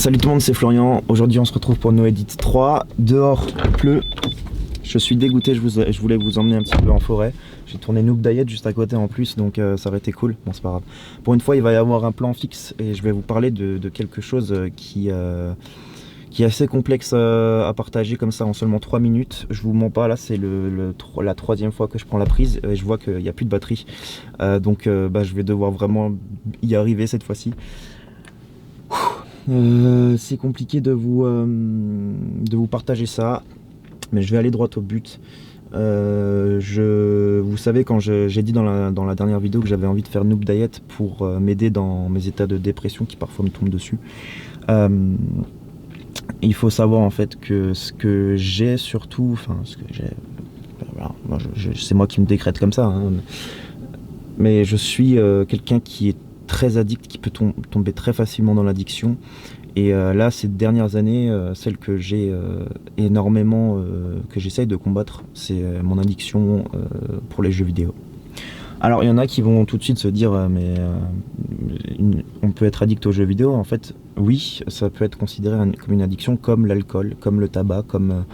Salut tout le monde, c'est Florian. Aujourd'hui on se retrouve pour No Edit 3. Dehors il pleut. Je suis dégoûté, je voulais vous emmener un petit peu en forêt. J'ai tourné Noob Diet juste à côté en plus, donc ça aurait été cool. Bon, c'est pas grave. Pour une fois il va y avoir un plan fixe et je vais vous parler de quelque chose qui est assez complexe à partager comme ça en seulement 3 minutes. Je vous mens pas, là c'est la troisième fois que je prends la prise et je vois qu'il n'y a plus de batterie. Donc je vais devoir vraiment y arriver cette fois-ci. C'est compliqué de vous partager ça, mais je vais aller droit au but. Vous savez, quand j'ai dit dans la dernière vidéo que j'avais envie de faire Noob Diet pour m'aider dans mes états de dépression qui parfois me tombent dessus. Il faut savoir en fait que ce que j'ai surtout, enfin ce que j'ai, voilà, c'est moi qui me décrète comme ça, hein, mais je suis quelqu'un qui est très addict, qui peut tomber très facilement dans l'addiction. Et là, ces dernières années, celle que j'ai énormément, que j'essaye de combattre, c'est mon addiction pour les jeux vidéo. Alors, il y en a qui vont tout de suite se dire, on peut être addict aux jeux vidéo. En fait, oui, ça peut être considéré comme une addiction, comme l'alcool, comme le tabac, comme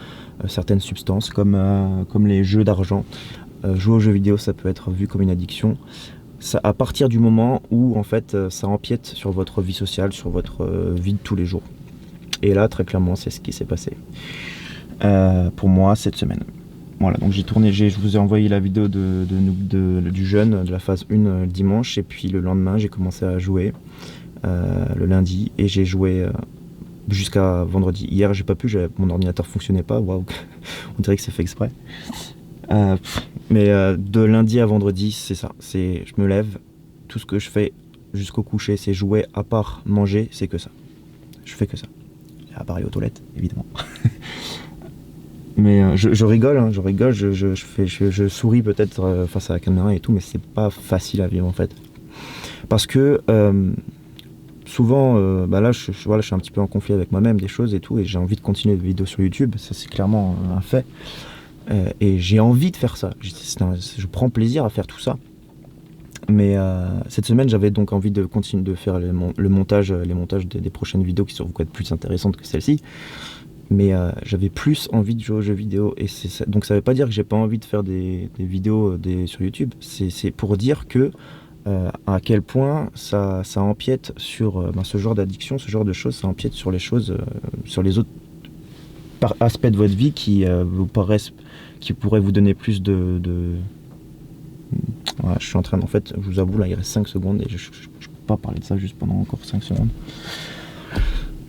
certaines substances, comme les jeux d'argent. Jouer aux jeux vidéo, ça peut être vu comme une addiction. Ça, à partir du moment où en fait ça empiète sur votre vie sociale, sur votre vie de tous les jours. Et là, très clairement, c'est ce qui s'est passé pour moi cette semaine. Voilà, donc j'ai tourné, je vous ai envoyé la vidéo du jeûne, de la phase 1 le dimanche, et puis le lendemain j'ai commencé à jouer le lundi, et j'ai joué jusqu'à vendredi. Hier j'ai pas pu, mon ordinateur fonctionnait pas, waouh, on dirait que c'est fait exprès. Mais de lundi à vendredi, c'est ça. Je me lève, tout ce que je fais jusqu'au coucher, c'est jouer, à part manger, c'est que ça. Je fais que ça. À part aller aux toilettes, évidemment. Mais je rigole, hein, je souris peut-être face à la caméra et tout, mais c'est pas facile à vivre en fait. Parce que souvent, là, je suis un petit peu en conflit avec moi-même des choses et tout, et j'ai envie de continuer des vidéos sur YouTube, ça c'est clairement un fait. Et j'ai envie de faire ça, je prends plaisir à faire tout ça. Mais cette semaine j'avais donc envie de continuer de faire les montages des prochaines vidéos qui seront être plus intéressantes que celle-ci. Mais j'avais plus envie de jouer aux jeux vidéo. Et donc ça veut pas dire que j'ai pas envie de faire des vidéos sur YouTube. C'est pour dire que à quel point ça empiète sur ce genre d'addiction, ce genre de choses, ça empiète sur les choses, sur les autres aspects de votre vie qui vous paraissent, qui pourraient vous donner plus de... Voilà, je suis en train en fait, je vous avoue, là il reste 5 secondes et je peux pas parler de ça juste pendant encore 5 secondes.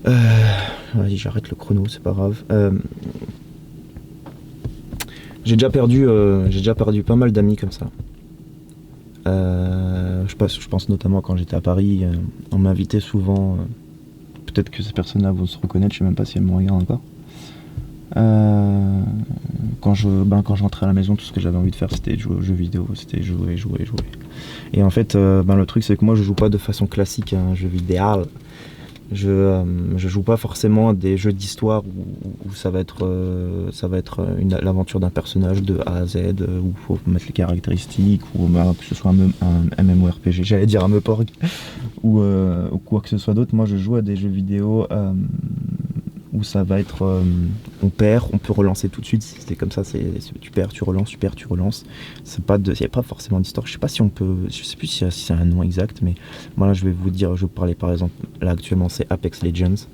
Vas-y, j'arrête le chrono, c'est pas grave. J'ai déjà perdu pas mal d'amis comme ça. Je pense notamment quand j'étais à Paris, on m'invitait souvent, peut-être que ces personnes-là vont se reconnaître, je sais même pas si elles me regardent encore. Quand je rentrais à la maison, tout ce que j'avais envie de faire, c'était jouer aux jeux vidéo, c'était jouer. Et en fait, le truc, c'est que moi, je joue pas de façon classique à un jeu vidéo. Je joue pas forcément à des jeux d'histoire où ça va être l'aventure d'un personnage de A à Z, où il faut mettre les caractéristiques, ou que ce soit un MMORPG, j'allais dire un MEPORG, ou quoi que ce soit d'autre. Moi, je joue à des jeux vidéo où ça va être on perd, on peut relancer tout de suite, c'était comme ça, tu perds, tu relances, il n'y a pas forcément d'histoire, je sais plus si c'est un nom exact, mais moi là je vais vous parler par exemple, là actuellement c'est Apex Legends,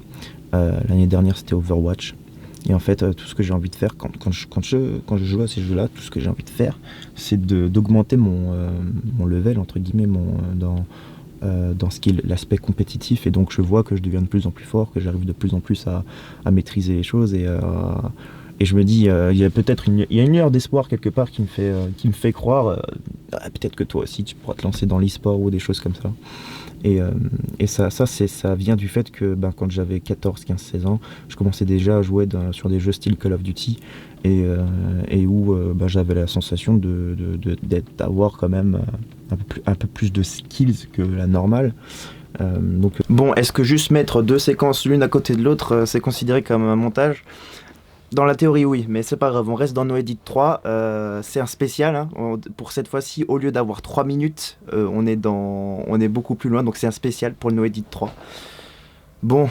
l'année dernière c'était Overwatch, et en fait tout ce que j'ai envie de faire quand je joue à ces jeux là, tout ce que j'ai envie de faire, c'est d'augmenter mon level entre guillemets, dans ce qui est l'aspect compétitif, et donc je vois que je deviens de plus en plus fort, que j'arrive de plus en plus à maîtriser les choses, et je me dis il y a peut-être une lueur d'espoir quelque part qui me fait croire peut-être que toi aussi tu pourras te lancer dans l'e-sport ou des choses comme ça. Et ça vient du fait que quand j'avais 14, 15, 16 ans, je commençais déjà à jouer sur des jeux style Call of Duty, et où j'avais la sensation d'avoir quand même un peu plus de skills que la normale. Donc bon, est-ce que juste mettre 2 séquences l'une à côté de l'autre, c'est considéré comme un montage ? Dans la théorie, oui, mais c'est pas grave, on reste dans No Edit 3, c'est un spécial, hein. Pour cette fois-ci, au lieu d'avoir 3 minutes, on est beaucoup plus loin, donc c'est un spécial pour le No Edit 3. Bon,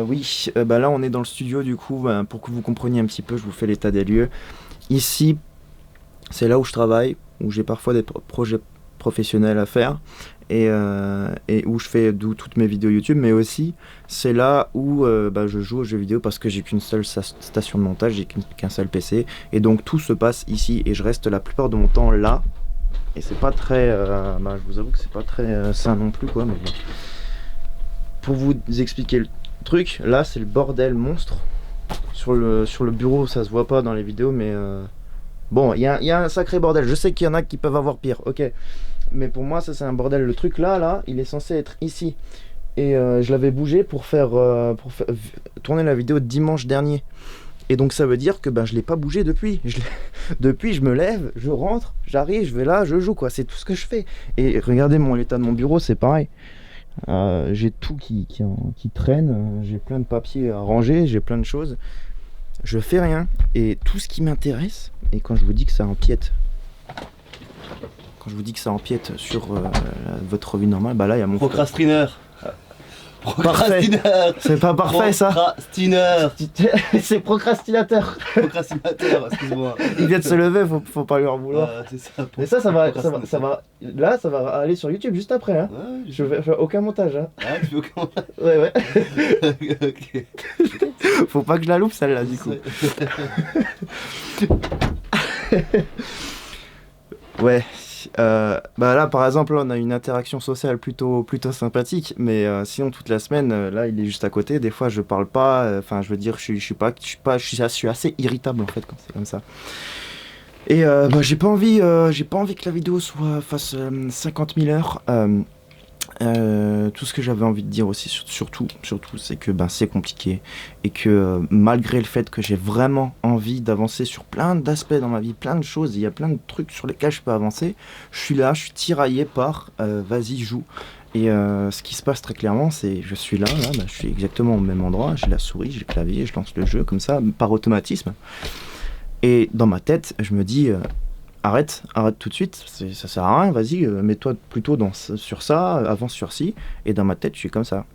oui, bah là on est dans le studio du coup, bah, pour que vous compreniez un petit peu, je vous fais l'état des lieux. Ici, c'est là où je travaille, où j'ai parfois des projets professionnels à faire et où je fais d'où toutes mes vidéos YouTube, mais aussi c'est là où bah, je joue aux jeux vidéo parce que j'ai qu'une seule station de montage, j'ai qu'un seul PC et donc tout se passe ici et je reste la plupart de mon temps là et c'est pas très, bah, je vous avoue que c'est pas très sain non plus quoi, mais bon. Pour vous expliquer le truc, là c'est le bordel monstre sur le bureau, ça se voit pas dans les vidéos, mais bon, il y a un sacré bordel. Je sais qu'il y en a qui peuvent avoir pire, ok. Mais pour moi, ça c'est un bordel. Le truc là, il est censé être ici. Et je l'avais bougé pour faire tourner la vidéo dimanche dernier. Et donc ça veut dire que ben, je l'ai pas bougé depuis. Depuis, je me lève, je rentre, j'arrive, je vais là, je joue quoi. C'est tout ce que je fais. Et regardez l'état de mon bureau, c'est pareil. J'ai tout qui traîne. J'ai plein de papiers à ranger, j'ai plein de choses. Je fais rien. Et tout ce qui m'intéresse, et quand je vous dis que ça empiète sur votre vie normale, bah là il y a mon Procrastineur. Parfait. C'est pas parfait ça. Procrastineur. C'est procrastinateur. Procrastinateur, excuse-moi. Il vient de se lever, faut pas lui en vouloir. C'est ça. Mais ça va. Là, ça va aller sur YouTube juste après. Hein. Ouais, Je vais faire aucun montage. Hein. Ah, tu veux comment? Ouais. Ok. Faut pas que je la loupe celle-là du coup. Ouais. Bah là par exemple là, on a une interaction sociale plutôt sympathique, mais sinon toute la semaine là il est juste à côté, des fois je parle pas, enfin je veux dire je suis assez irritable en fait quand c'est comme ça. Et bah, j'ai pas envie que la vidéo fasse 50 000 heures. Tout ce que j'avais envie de dire aussi, surtout, c'est que ben, c'est compliqué et que malgré le fait que j'ai vraiment envie d'avancer sur plein d'aspects dans ma vie, plein de choses, il y a plein de trucs sur lesquels je peux avancer, je suis tiraillé par vas-y joue. Et ce qui se passe très clairement, c'est je suis là, ben, je suis exactement au même endroit, j'ai la souris, j'ai le clavier, je lance le jeu comme ça, par automatisme. Et dans ma tête, je me dis arrête tout de suite, ça sert à rien, vas-y, mets-toi plutôt sur ça, avance sur ci. Et dans ma tête, je suis comme ça.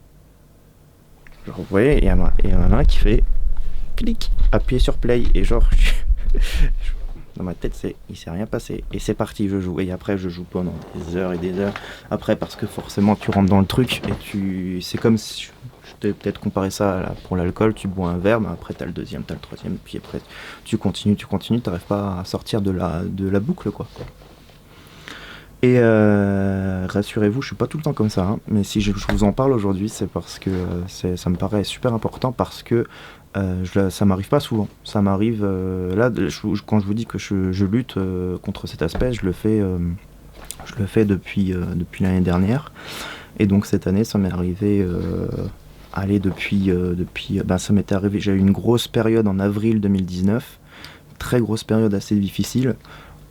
Genre, vous voyez, il y en a un qui fait clic, appuyer sur play, et genre, dans ma tête, il s'est rien passé. Et c'est parti, je joue. Et après, je joue pendant des heures et des heures. Après, parce que forcément, tu rentres dans le truc, et c'est comme si, je t'ai peut-être comparé ça pour l'alcool, tu bois un verre, mais après, t'as le deuxième, t'as le troisième, puis après, tu continues, t'arrives pas à sortir de la boucle, quoi. Et rassurez-vous, je suis pas tout le temps comme ça, hein, mais si je vous en parle aujourd'hui, c'est parce que ça me paraît super important, parce que ça m'arrive pas souvent. Ça m'arrive là, quand je vous dis que je lutte contre cet aspect, je le fais depuis l'année dernière. Et donc cette année, ça m'est arrivé. Ça m'était arrivé. J'ai eu une grosse période en avril 2019, très grosse période assez difficile.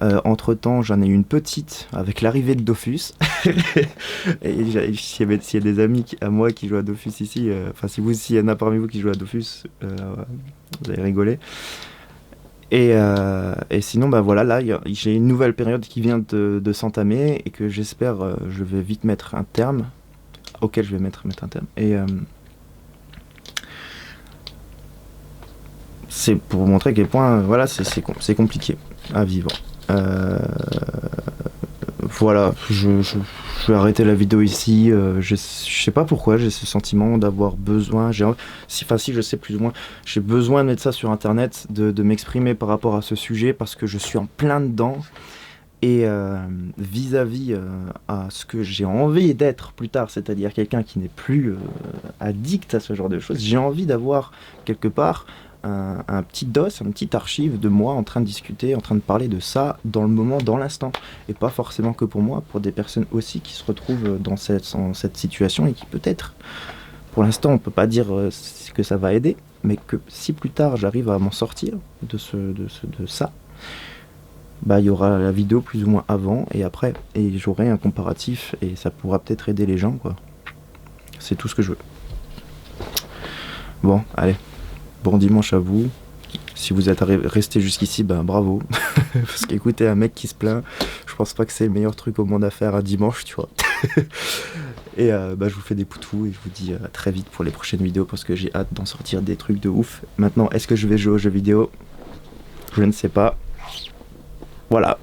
Entre-temps, j'en ai eu une petite avec l'arrivée de Dofus. Et s'il y a des amis à moi qui jouent à Dofus ici, s'il y en a parmi vous qui jouent à Dofus, vous allez rigoler. Et sinon, bah voilà, là, j'ai une nouvelle période qui vient de s'entamer et que j'espère, je vais vite mettre un terme, auquel je vais mettre un terme. Et c'est pour vous montrer à quel point, voilà, c'est compliqué à vivre. Voilà, je vais arrêter la vidéo ici. Je sais pas pourquoi j'ai ce sentiment d'avoir besoin. Si je sais plus ou moins. J'ai besoin de mettre ça sur internet, de m'exprimer par rapport à ce sujet parce que je suis en plein dedans. Et vis-à-vis à ce que j'ai envie d'être plus tard, c'est-à-dire quelqu'un qui n'est plus addict à ce genre de choses, j'ai envie d'avoir quelque part un petit dos, une petite archive de moi en train de discuter, en train de parler de ça dans le moment, dans l'instant. Et pas forcément que pour moi, pour des personnes aussi qui se retrouvent dans cette situation et qui peut-être, pour l'instant, on peut pas dire que ça va aider, mais que si plus tard j'arrive à m'en sortir de ça, bah il y aura la vidéo plus ou moins avant et après, et j'aurai un comparatif et ça pourra peut-être aider les gens, quoi. C'est tout ce que je veux. Bon, allez. Bon dimanche à vous. Si vous êtes resté jusqu'ici, ben bravo. Parce qu'écouter un mec qui se plaint, je pense pas que c'est le meilleur truc au monde à faire un dimanche, tu vois. Et je vous fais des poutous et je vous dis à très vite pour les prochaines vidéos parce que j'ai hâte d'en sortir des trucs de ouf. Maintenant, est-ce que je vais jouer aux jeux vidéo? Je ne sais pas. Voilà.